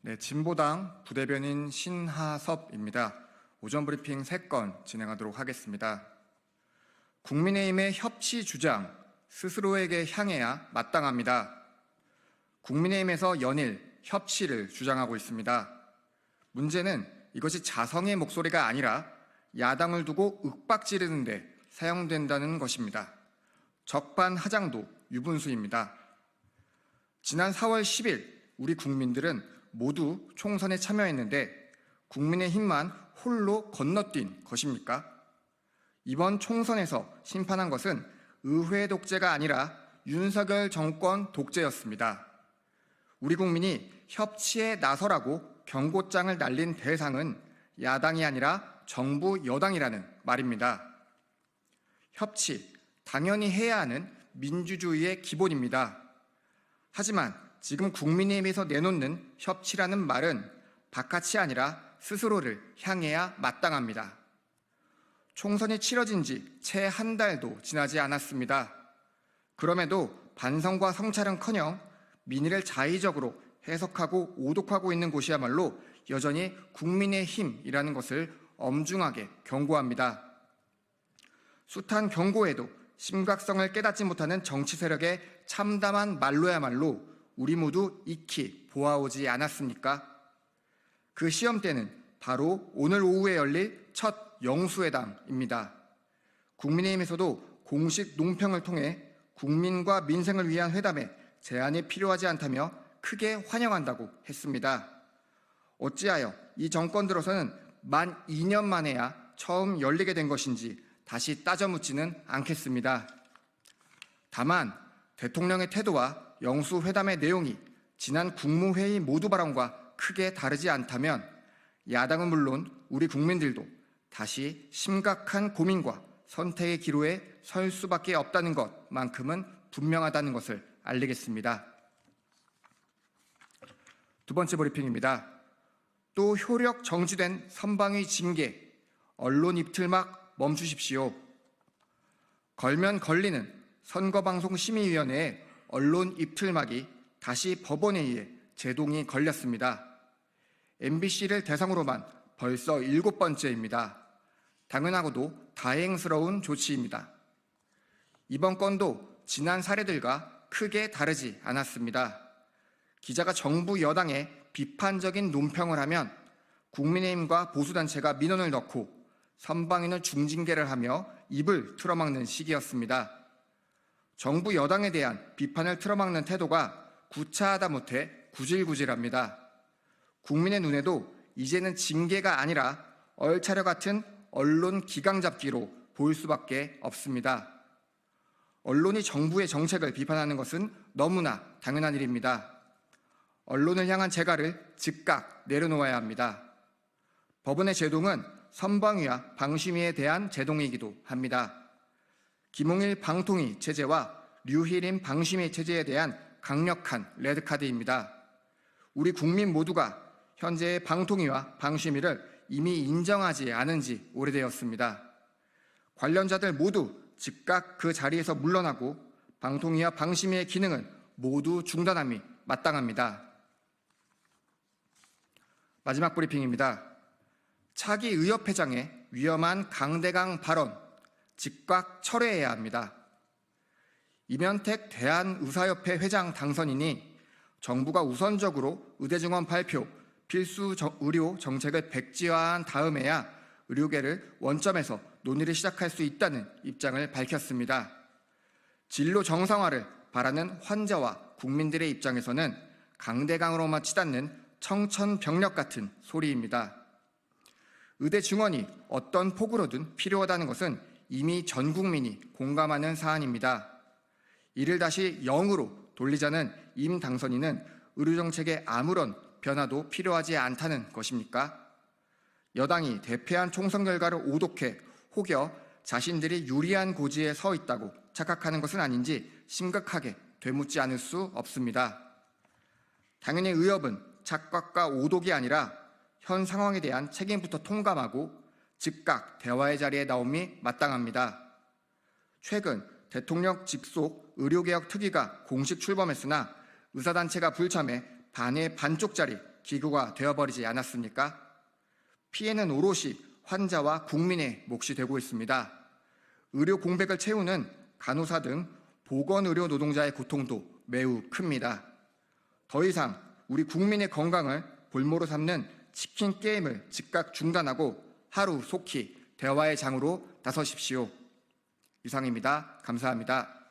네, 진보당 부대변인 신하섭입니다. 오전 브리핑 3건 진행하도록 하겠습니다. 국민의힘의 협치 주장, 스스로에게 향해야 마땅합니다. 국민의힘에서 연일 협치를 주장하고 있습니다. 문제는 이것이 자성의 목소리가 아니라 야당을 두고 윽박지르는 데 사용된다는 것입니다. 적반하장도 유분수입니다. 지난 4월 10일 우리 국민들은 모두 총선에 참여했는데 국민의힘만 홀로 건너뛴 것입니까? 이번 총선에서 심판한 것은 의회 독재가 아니라 윤석열 정권 독재였습니다. 우리 국민이 협치에 나서라고 경고장을 날린 대상은 야당이 아니라 정부 여당이라는 말입니다. 협치, 당연히 해야 하는 민주주의의 기본입니다. 하지만 지금 국민의힘에서 내놓는 협치라는 말은 바깥이 아니라 스스로를 향해야 마땅합니다. 총선이 치러진 지 채 한 달도 지나지 않았습니다. 그럼에도 반성과 성찰은커녕 민의를 자의적으로 해석하고 오독하고 있는 곳이야말로 여전히 국민의힘이라는 것을 엄중하게 경고합니다. 숱한 경고에도 심각성을 깨닫지 못하는 정치 세력의 참담한 말로야말로 우리 모두 익히 보아오지 않았습니까? 그 시험대는 바로 오늘 오후에 열릴 첫 영수회담입니다. 국민의힘에서도 공식 논평을 통해 국민과 민생을 위한 회담에 제안이 필요하지 않다며 크게 환영한다고 했습니다. 어찌하여 이 정권 들어서는 만 2년 만에야 처음 열리게 된 것인지 다시 따져 묻지는 않겠습니다. 다만 대통령의 태도와 영수회담의 내용이 지난 국무회의 모두 발언과 크게 다르지 않다면 야당은 물론 우리 국민들도 다시 심각한 고민과 선택의 기로에 설 수밖에 없다는 것만큼은 분명하다는 것을 알리겠습니다. 두 번째 브리핑입니다. 또 효력 정지된 선방위 징계, 언론 입틀막 멈추십시오. 걸면 걸리는 선거방송심의위원회의 언론 입틀막이 다시 법원에 의해 제동이 걸렸습니다. MBC를 대상으로만 벌써 7번째입니다. 당연하고도 다행스러운 조치입니다. 이번 건도 지난 사례들과 크게 다르지 않았습니다. 기자가 정부 여당에 비판적인 논평을 하면 국민의힘과 보수단체가 민원을 넣고 선방위는 중징계를 하며 입을 틀어막는 시기였습니다. 정부 여당에 대한 비판을 틀어막는 태도가 구차하다 못해 구질구질합니다. 국민의 눈에도 이제는 징계가 아니라 얼차려 같은 언론 기강잡기로 보일 수밖에 없습니다. 언론이 정부의 정책을 비판하는 것은 너무나 당연한 일입니다. 언론을 향한 재갈을 즉각 내려놓아야 합니다. 법원의 제동은 선방위와 방심위에 대한 제동이기도 합니다. 김홍일 방통위 체제와 류희림 방심위 체제에 대한 강력한 레드카드입니다. 우리 국민 모두가 현재의 방통위와 방심위를 이미 인정하지 않은 지 오래되었습니다. 관련자들 모두 즉각 그 자리에서 물러나고 방통위와 방심위의 기능은 모두 중단함이 마땅합니다. 마지막 브리핑입니다. 차기 의협회장의 위험한 강대강 발언 즉각 철회해야 합니다. 이면택 대한의사협회 회장 당선인이 정부가 우선적으로 의대증원 발표, 필수 의료 정책을 백지화한 다음에야 의료계를 원점에서 논의를 시작할 수 있다는 입장을 밝혔습니다. 진로 정상화를 바라는 환자와 국민들의 입장에서는 강대강으로만 치닫는 청천벽력 같은 소리입니다. 의대 증원이 어떤 폭으로든 필요하다는 것은 이미 전 국민이 공감하는 사안입니다. 이를 다시 0으로 돌리자는 임 당선인은 의료정책에 아무런 변화도 필요하지 않다는 것입니까? 여당이 대패한 총선 결과를 오독해 혹여 자신들이 유리한 고지에 서 있다고 착각하는 것은 아닌지 심각하게 되묻지 않을 수 없습니다. 당연히 의협은 착각과 오독이 아니라 현 상황에 대한 책임부터 통감하고 즉각 대화의 자리에 나옴이 마땅합니다. 최근 대통령 직속 의료개혁 특위가 공식 출범했으나 의사단체가 불참해 반의 반쪽짜리 기구가 되어버리지 않았습니까? 피해는 오롯이 환자와 국민의 몫이 되고 있습니다. 의료 공백을 채우는 간호사 등 보건의료 노동자의 고통도 매우 큽니다. 더 이상 우리 국민의 건강을 볼모로 삼는 치킨 게임을 즉각 중단하고 하루 속히 대화의 장으로 나서십시오. 이상입니다. 감사합니다.